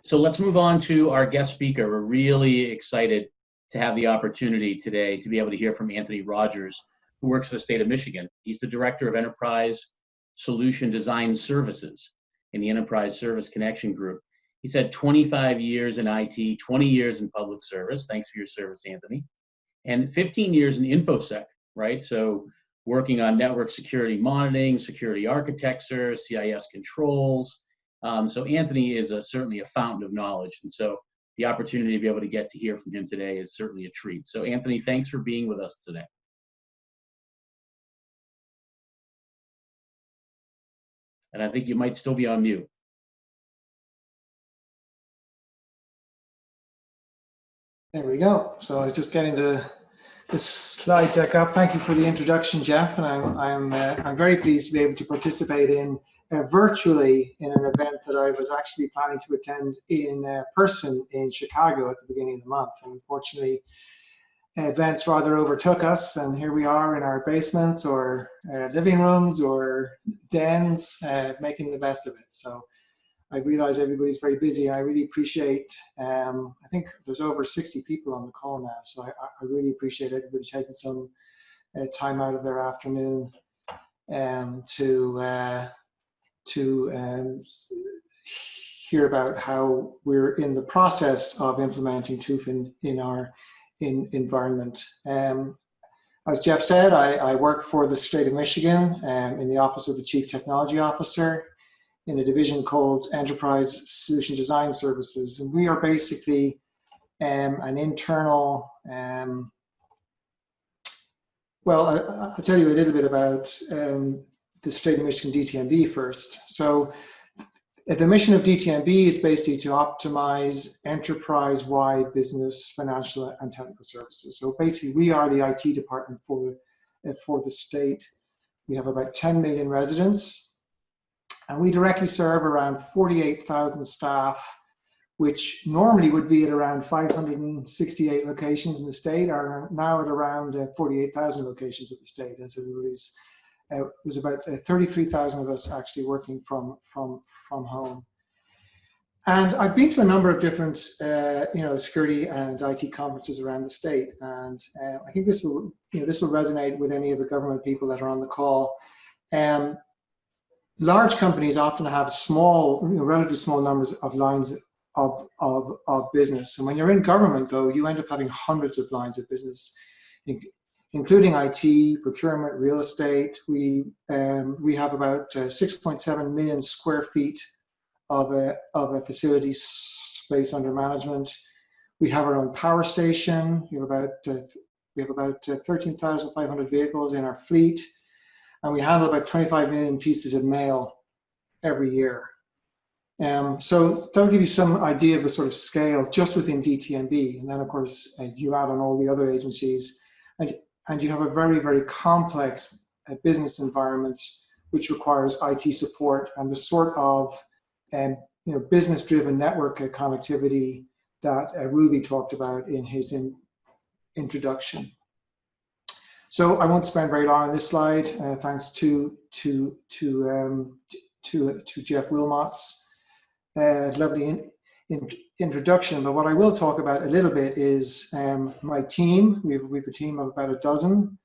So let's move on to our guest speaker. We're really excited to have the opportunity today to be able to hear from Anthony Rogers, who works for the state of Michigan. He's the Director of Enterprise Solution Design Services in the Enterprise Service Connection Group. He's had 25 years in IT, 20 years in public service. Thanks for your service, Anthony. And 15 years in InfoSec, right? So working on network security monitoring, security architecture, CIS controls. So Anthony is certainly a fountain of knowledge. And so the opportunity to be able to get to hear from him today is certainly a treat. So Anthony, thanks for being with us today. And I think you might still be on mute. There we go. So I was just getting the slide deck up. Thank you for the introduction, Jeff. And I'm very pleased to be able to participate in virtually in an event that I was actually planning to attend in person in Chicago at the beginning of the month. And unfortunately, events rather overtook us, and here we are in our basements or living rooms or dens, making the best of it. So I realize everybody's very busy. I really appreciate, I think there's over 60 people on the call now, so I really appreciate everybody taking some time out of their afternoon to hear about how we're in the process of implementing Tufin in our environment. As Jeff said, I work for the state of Michigan in the Office of the Chief Technology Officer in a division called Enterprise Solution Design Services. And we are basically an internal, well, I'll tell you a little bit about the state of Michigan DTMB first. So the mission of DTMB is basically to optimize enterprise-wide business, financial, and technical services. So basically, we are the IT department for the state. We have about 10 million residents, and we directly serve around 48,000 staff, which normally would be at around 568 locations in the state, are now at around 48,000 locations of the state. And so there's about 33,000 of us actually working from home. And I've been to a number of different, security and IT conferences around the state, and I think this will resonate with any of the government people that are on the call. Large companies often have relatively small numbers of lines of business, and when you're in government, though, you end up having hundreds of lines of business, including IT, procurement, real estate. We have about 6.7 million square feet of a facility space under management. We have our own power station. We have about 13,500 vehicles in our fleet, and we handle about 25 million pieces of mail every year. So that'll give you some idea of the sort of scale just within DTMB. And then, of course, you add on all the other agencies, and you have a very, very complex business environment which requires IT support and the sort of business-driven network connectivity that Ruvi talked about in his introduction. So I won't spend very long on this slide, thanks to Jeff Wilmot's lovely introduction. But what I will talk about a little bit is my team. We have a team of about a dozen,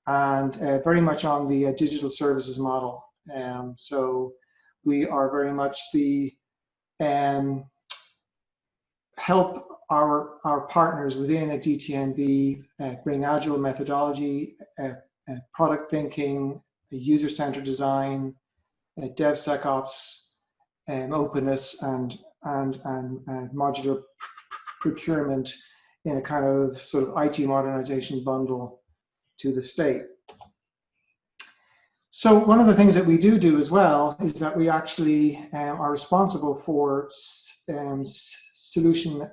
and very much on the digital services model. So we are very much the help our partners within a DTMB bring agile methodology, product thinking, user-centered design, DevSecOps, openness, and modular procurement in a kind of sort of IT modernization bundle to the state. So one of the things that we do as well is that we actually are responsible for solution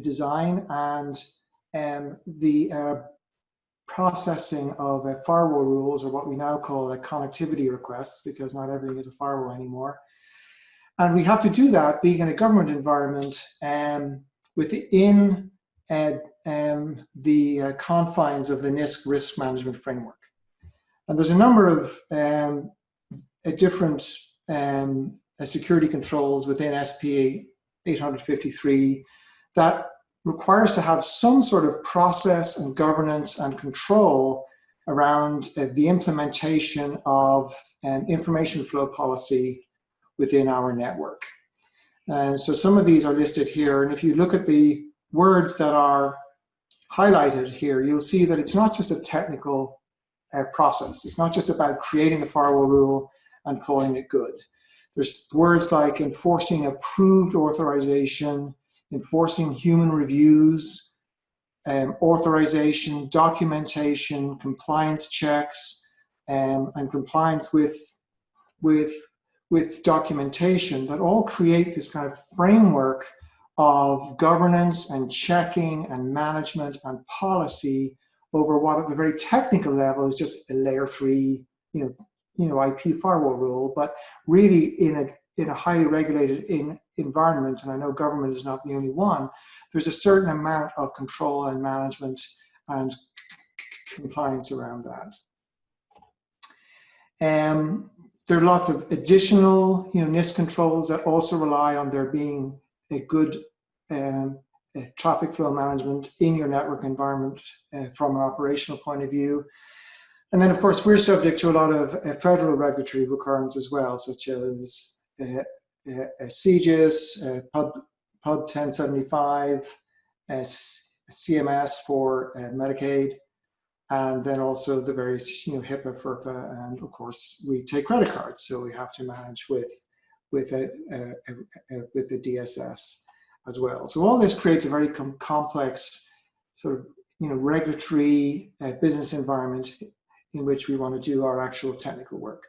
design and the processing of firewall rules, or what we now call connectivity requests, because not everything is a firewall anymore. And we have to do that being in a government environment within the confines of the NIST risk management framework. And there's a number of different security controls within SPA 853 that requires to have some sort of process and governance and control around the implementation of an information flow policy within our network. And so some of these are listed here. And if you look at the words that are highlighted here, you'll see that it's not just a technical process. It's not just about creating the firewall rule and calling it good. There's words like enforcing approved authorization, enforcing human reviews, authorization, documentation, compliance checks, and compliance with documentation that all create this kind of framework of governance and checking and management and policy over what at the very technical level is just a layer 3, IP firewall rule, but really in a highly regulated environment, and I know government is not the only one, there's a certain amount of control and management and compliance around that. There are lots of additional NIST controls that also rely on there being a good traffic flow management in your network environment from an operational point of view. And then, of course, we're subject to a lot of federal regulatory requirements as well, such as CGIS, Pub 1075, CMS for Medicaid, and then also the various HIPAA, FERPA, and of course we take credit cards, so we have to manage with a DSS as well. So all this creates a very complex sort of regulatory business environment in which we want to do our actual technical work.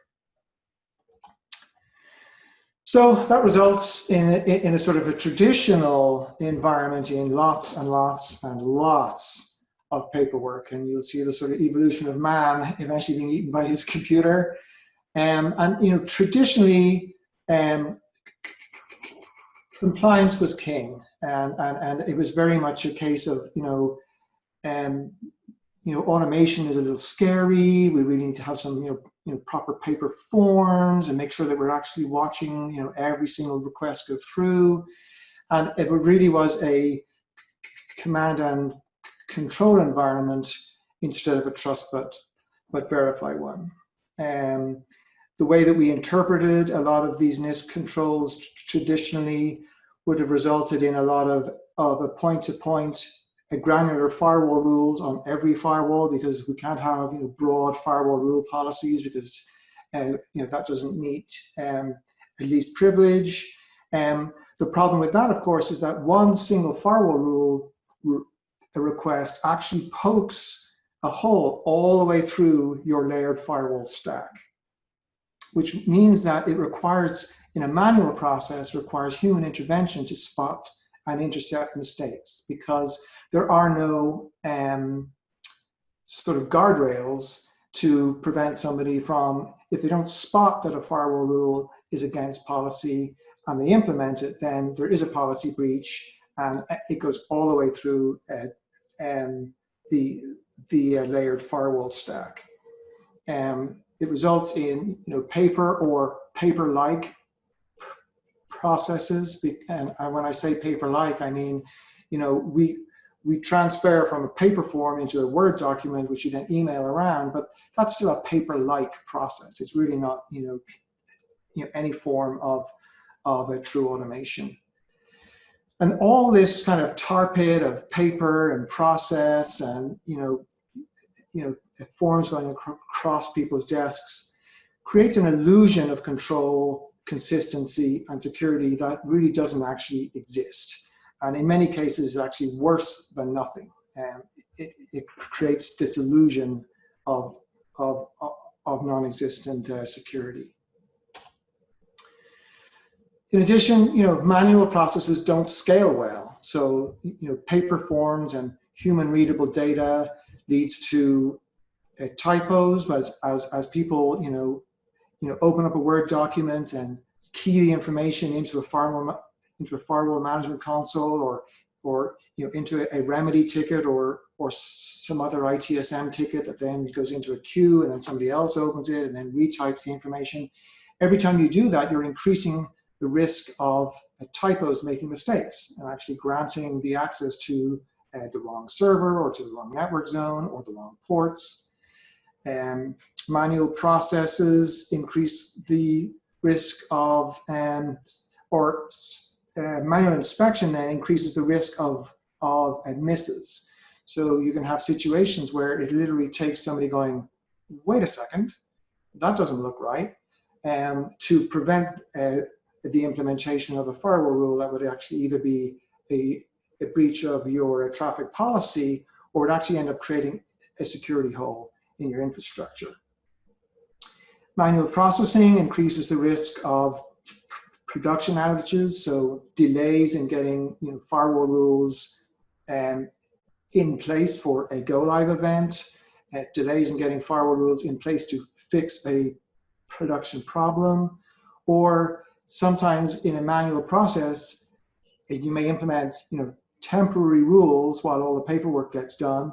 So that results in a sort of a traditional environment in lots and lots and lots of paperwork, and you'll see the sort of evolution of man eventually being eaten by his computer. And traditionally, compliance was king, and it was very much a case of automation is a little scary. We really need to have some proper paper forms and make sure that we're actually watching every single request go through. And it really was a command and control environment instead of a trust but verify one. The way that we interpreted a lot of these NIST controls traditionally would have resulted in a lot of a point-to-point, a granular firewall rules on every firewall, because we can't have broad firewall rule policies, because that doesn't meet at least privilege. The problem with that, of course, is that one single firewall rule request actually pokes a hole all the way through your layered firewall stack, which means that it requires, in a manual process, requires human intervention to spot and intercept mistakes, because there are no sort of guardrails to prevent somebody from, if they don't spot that a firewall rule is against policy and they implement it, then there is a policy breach, and it goes all the way through the layered firewall stack. It results in paper or paper-like processes, and when I say paper-like, I mean we transfer from a paper form into a Word document, which you then email around, but that's still a paper-like process. It's really not any form of a true automation. And all this kind of tar pit of paper and process and forms going across people's desks creates an illusion of control, consistency, and security that really doesn't actually exist. And in many cases, it's actually worse than nothing. It creates this illusion of non-existent security. In addition, manual processes don't scale well. So, paper forms and human readable data leads to typos as people, open up a Word document and key the information into a firewall management console, or into a remedy ticket or some other ITSM ticket that then goes into a queue, and then somebody else opens it and then retypes the information. Every time you do that, you're increasing the risk of typos, making mistakes, and actually granting the access to the wrong server or to the wrong network zone or the wrong ports. Manual processes increase the risk of, manual inspection then increases the risk of misses. So you can have situations where it literally takes somebody going, wait a second, that doesn't look right, to prevent the implementation of a firewall rule that would actually either be a breach of your traffic policy, or would actually end up creating a security hole in your infrastructure. Manual processing increases the risk of production outages, so delays in getting firewall rules in place for a go-live event, delays in getting firewall rules in place to fix a production problem, or sometimes in a manual process, you may implement temporary rules while all the paperwork gets done.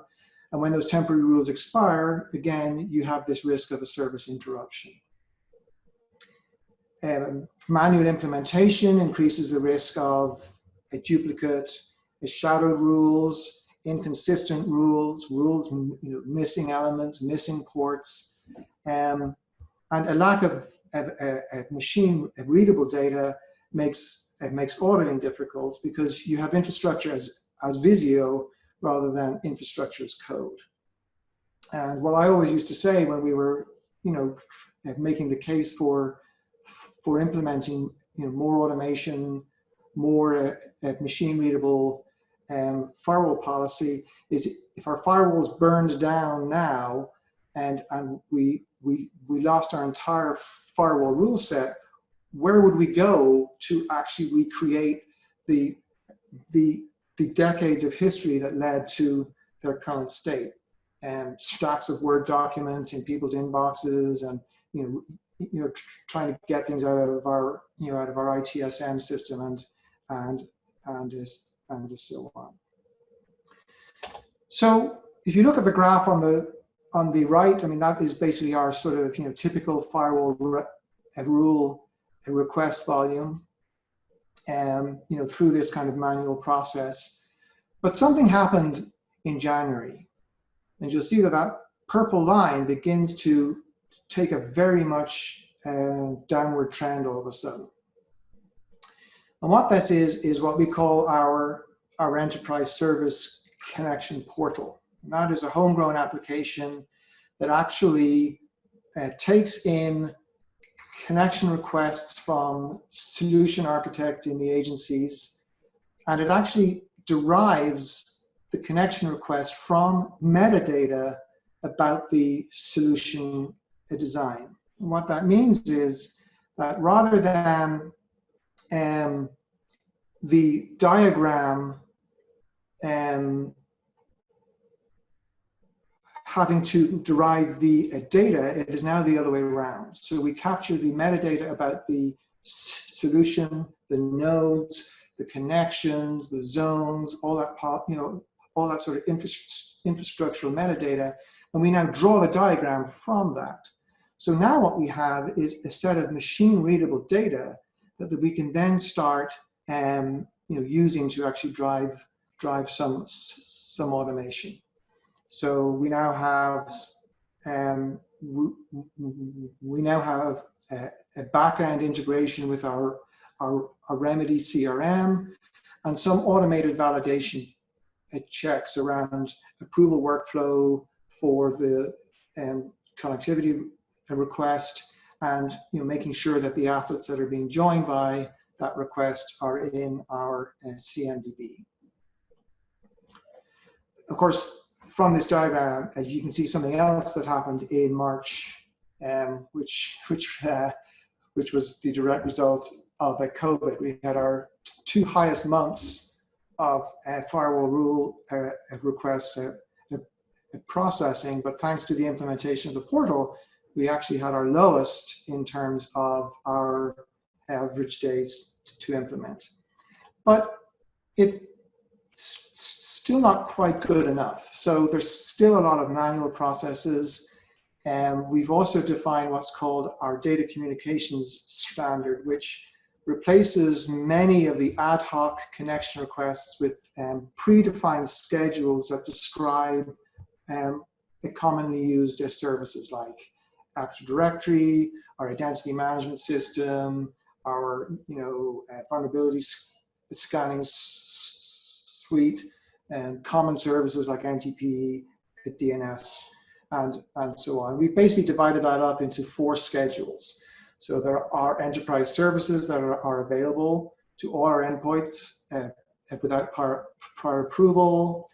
And when those temporary rules expire, again, you have this risk of a service interruption. Manual implementation increases the risk of a duplicate, a shadowed rules, inconsistent rules, missing elements, missing ports, and a lack of machine readable data makes auditing difficult, because you have infrastructure as Visio rather than infrastructure as code. And what I always used to say when we were making the case for implementing more automation, more machine readable firewall policy, is if our firewalls burned down now and we lost our entire firewall rule set, where would we go to actually recreate the decades of history that led to their current state? And stacks of Word documents in people's inboxes, and trying to get things out of our ITSM system and so on. So if you look at the graph on the right, I mean, that is basically our sort of typical firewall rule request volume, through this kind of manual process. But something happened in January, and you'll see that purple line begins to take a very much downward trend all of a sudden. And what this is what we call our enterprise service connection portal. And that is a homegrown application that actually takes in connection requests from solution architects in the agencies, and it actually derives the connection request from metadata about the solution design. And what that means is that rather than the diagram having to derive the data, it is now the other way around. So we capture the metadata about the solution, the nodes, the connections, the zones, all that all that sort of infrastructural metadata, and we now draw the diagram from that. So now what we have is a set of machine readable data that we can then start using to actually drive some automation. So we now have a back-end integration with our Remedy CRM, and some automated validation checks around approval workflow for the connectivity request, and making sure that the assets that are being joined by that request are in our CMDB. Of course, from this diagram, you can see something else that happened in March, which was the direct result of COVID. We had our two highest months of firewall rule request processing, but thanks to the implementation of the portal, we actually had our lowest in terms of our average days to implement. But it's still not quite good enough. So there's still a lot of manual processes. And we've also defined what's called our data communications standard, which replaces many of the ad hoc connection requests with predefined schedules that describe a commonly used services like Active Directory, our identity management system, our vulnerability scanning suite, and common services like NTP, DNS, and so on. We've basically divided that up into 4 schedules. So there are enterprise services that are available to all our endpoints without prior approval.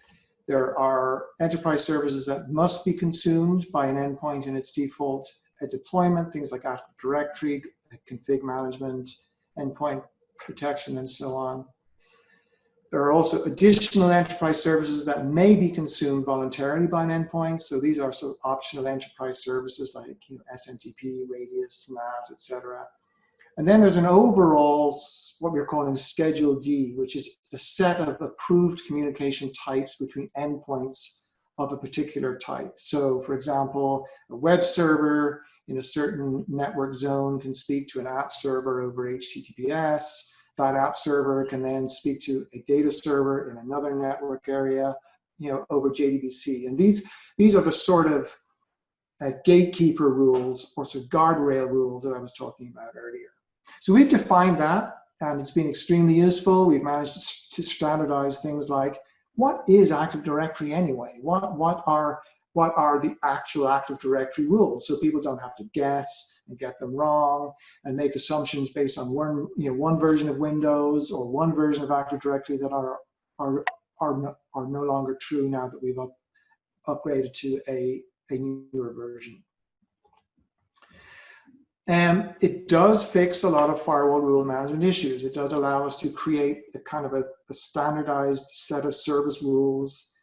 There are enterprise services that must be consumed by an endpoint in its default deployment, things like Active Directory, config management, endpoint protection, and so on. There are also additional enterprise services that may be consumed voluntarily by an endpoint. So these are sort of optional enterprise services like SMTP, Radius, NAS, etc. And then there's an overall, what we're calling Schedule D, which is a set of approved communication types between endpoints of a particular type. So for example, a web server in a certain network zone can speak to an app server over HTTPS. That app server can then speak to a data server in another network area, over JDBC. And these are the sort of gatekeeper rules or sort of guardrail rules that I was talking about earlier. So we've defined that, and it's been extremely useful. We've managed to standardize things like, what is Active Directory anyway? What are the actual Active Directory rules? So people don't have to guess and get them wrong and make assumptions based on one version of Windows or one version of Active Directory that are no longer true now that we've upgraded to a newer version. It does fix a lot of firewall rule management issues. It does allow us to create a kind of a standardized set of service rules.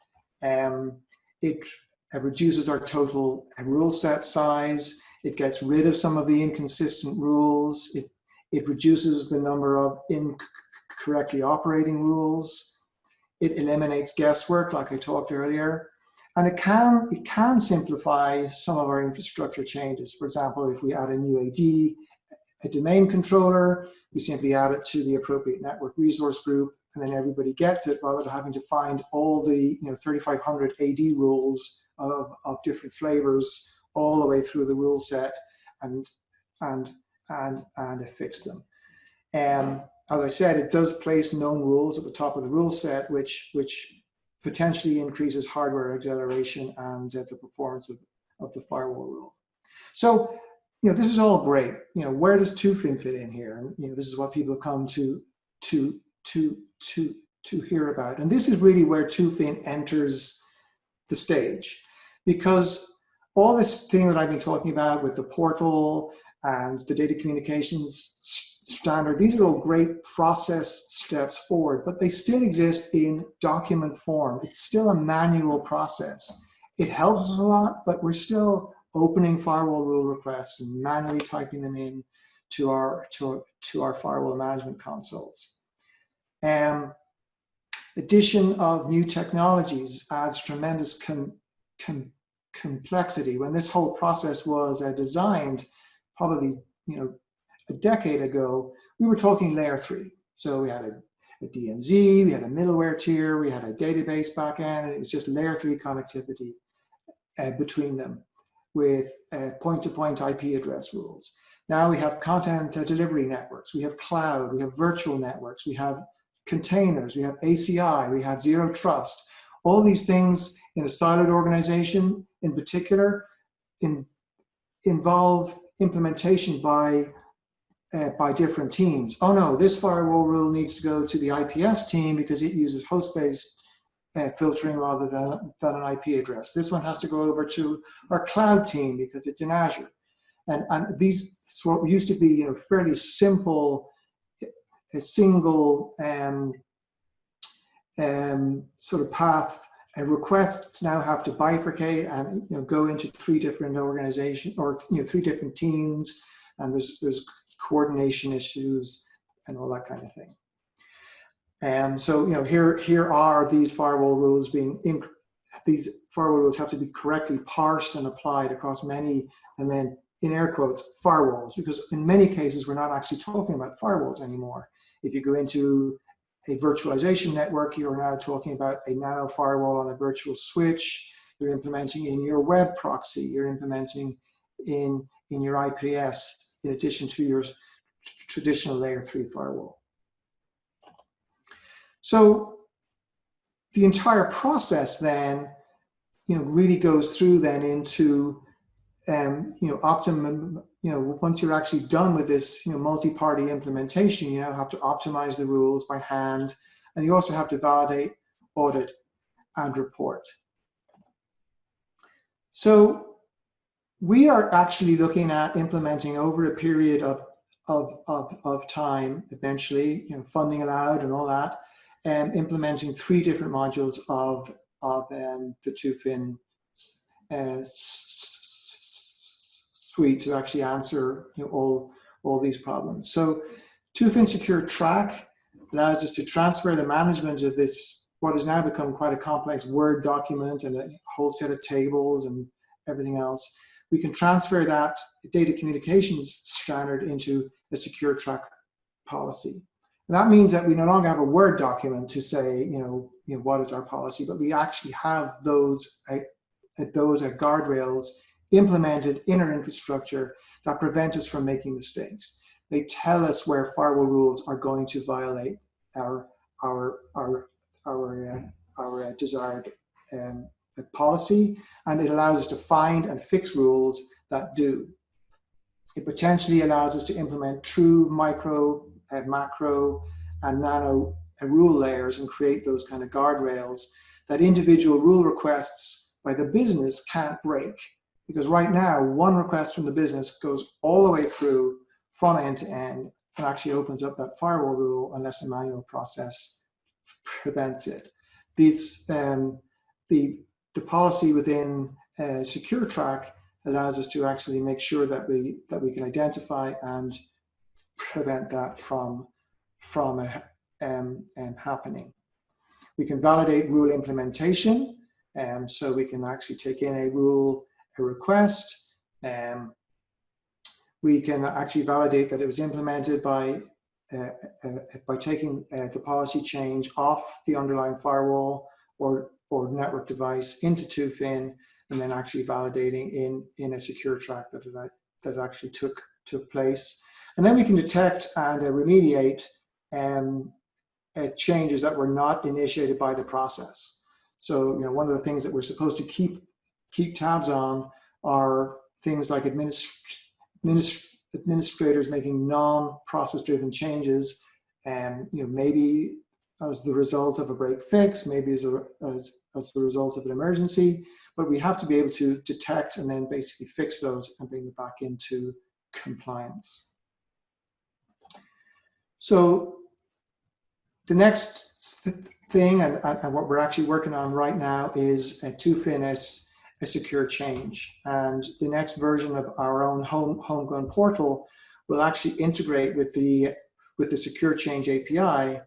It reduces our total rule set size. It gets rid of some of the inconsistent rules. It reduces the number of incorrectly operating rules. It eliminates guesswork, like I talked earlier. And it can simplify some of our infrastructure changes. For example, if we add a new AD, a domain controller, we simply add it to the appropriate network resource group, and then everybody gets it, rather than having to find all the 3,500 AD rules of different flavors all the way through the rule set and fix them. As I said, it does place known rules at the top of the rule set, which potentially increases hardware acceleration and the performance of the firewall rule. So, this is all great. Where does Tufin fit in here? And this is what people have come to hear about. And this is really where Tufin enters the stage, because all this thing that I've been talking about with the portal and the data communications standard, these are all great process steps forward, but they still exist in document form. It's still a manual process. It helps us a lot, but we're still opening firewall rule requests and manually typing them in to our firewall management consoles. Addition of new technologies adds tremendous complexity. When this whole process was designed, probably a decade ago, we were talking layer 3. So we had a DMZ, we had a middleware tier, we had a database backend, and it was just layer 3 connectivity between them with point-to-point IP address rules. Now we have content delivery networks, we have cloud, we have virtual networks, we have containers, we have ACI, we have zero trust. All these things in a siloed organization in particular involve implementation by different teams. Oh no, this firewall rule needs to go to the IPS team because it uses host-based filtering rather than an IP address. This one has to go over to our cloud team because it's in Azure. And these what used to be fairly simple, a single sort of path. Requests now have to bifurcate and go into 3 different organizations or 3 different teams, and there's coordination issues and all that kind of thing. And so here are these firewall rules these firewall rules have to be correctly parsed and applied across many, and then in air quotes, firewalls, because in many cases, we're not actually talking about firewalls anymore. If you go into a virtualization network, you're now talking about a nano firewall on a virtual switch. You're implementing in your web proxy. You're implementing in your IPS in addition to your traditional layer 3 firewall. So the entire process then, really goes through then into, optimum, once you're actually done with this, multi-party implementation, you now have to optimize the rules by hand, and you also have to validate, audit, and report. So we are actually looking at implementing over a period of time, eventually, funding allowed and all that, and implementing 3 different modules of the Tufin suite to actually answer all these problems. So Tufin SecureTrack allows us to transfer the management of this, what has now become quite a complex Word document and a whole set of tables and everything else. We can transfer that data communications standard into a SecureTrack policy. And that means that we no longer have a Word document to say, what is our policy, but we actually have those guardrails implemented in our infrastructure that prevent us from making mistakes. They tell us where firewall rules are going to violate our desired policy, and it allows us to find and fix rules that do. It potentially allows us to implement true micro, macro, and nano rule layers and create those kind of guardrails that individual rule requests by the business can't break. Because right now, one request from the business goes all the way through from end to end and actually opens up that firewall rule unless a manual process prevents it. The policy within SecureTrack allows us to actually make sure that we can identify and prevent that from happening. We can validate rule implementation, so we can actually take in a request. We can actually validate that it was implemented by taking the policy change off the underlying firewall or network device into Tufin, and then actually validating in a SecureTrack that it actually took place. And then we can detect and remediate changes that were not initiated by the process. So, one of the things that we're supposed to keep tabs on are things like administrators making non-process driven changes, and maybe as the result of a break fix, maybe as the result of an emergency, but we have to be able to detect and then basically fix those and bring them back into compliance. So the next thing, and what we're actually working on right now, is Tufin as a secure change. And the next version of our own homegrown portal will actually integrate with the secure change API,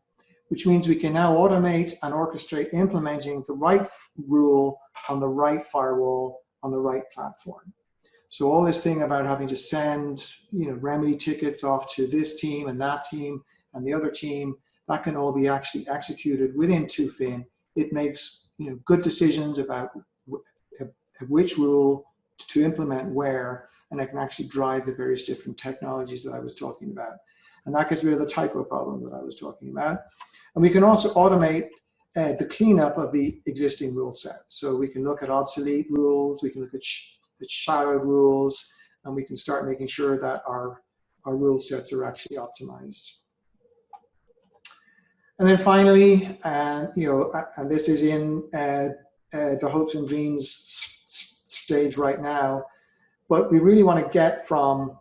which means we can now automate and orchestrate implementing the right rule on the right firewall on the right platform. So all this thing about having to send remedy tickets off to this team and that team and the other team, that can all be actually executed within Tufin. It makes good decisions about which rule to implement where, and it can actually drive the various different technologies that I was talking about. And that gets rid of the typo problem that I was talking about. And we can also automate the cleanup of the existing rule set. So we can look at obsolete rules, we can look at shadowed rules, and we can start making sure that our rule sets are actually optimized. And then finally, and this is in the hopes and dreams stage right now, but we really want to get from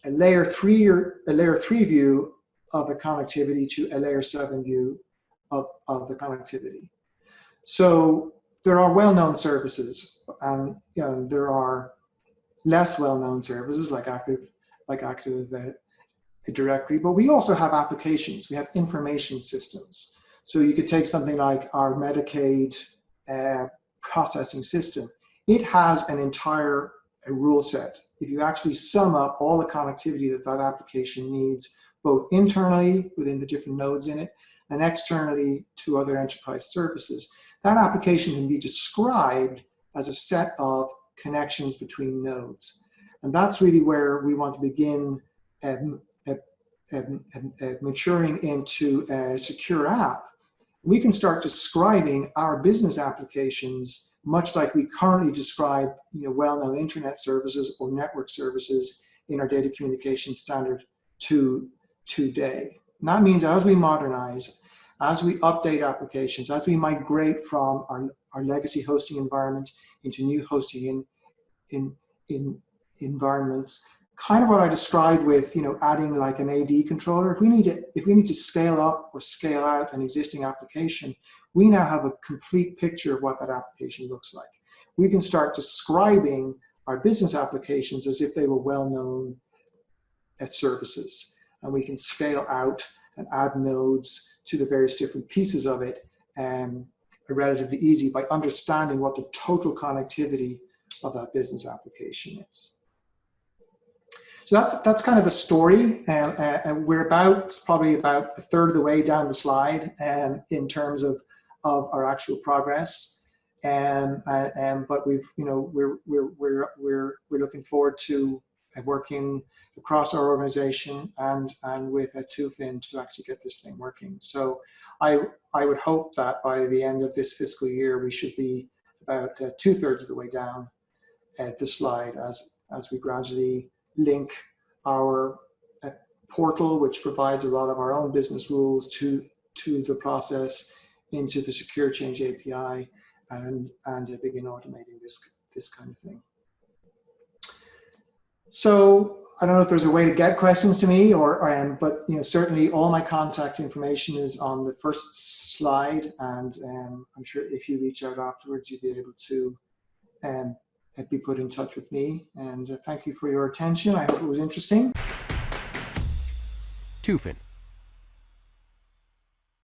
a layer 3 view of a connectivity to a layer 7 view of the connectivity. So there are well-known services, and there are less well-known services like Active Directory, but we also have applications. We have information systems. So you could take something like our Medicaid processing system. It has an entire rule set if you actually sum up all the connectivity that that application needs, both internally within the different nodes in it and externally to other enterprise services, that application can be described as a set of connections between nodes. And that's really where we want to begin maturing into a secure app. We can start describing our business applications much like we currently describe, well-known internet services or network services in our data communication standard today. And that means as we modernize, as we update applications, as we migrate from our legacy hosting environment into new hosting in environments, kind of what I described with adding like an AD controller. If we need to scale up or scale out an existing application, we now have a complete picture of what that application looks like. We can start describing our business applications as if they were well-known services, and we can scale out and add nodes to the various different pieces of it relatively easy by understanding what the total connectivity of that business application is. So that's kind of the story, and we're probably about a third of the way down the slide in terms of our actual progress, but we're looking forward to working across our organization and with Tufin to actually get this thing working. So I would hope that by the end of this fiscal year we should be about 2/3 of the way down the slide as we gradually link our portal, which provides a lot of our own business rules, to the process, into the Secure Change API, and begin automating this kind of thing. So I don't know if there's a way to get questions to me, but certainly all my contact information is on the first slide, and I'm sure if you reach out afterwards, you'll be able to be put in touch with me. And thank you for your attention. I hope it was interesting. Tufin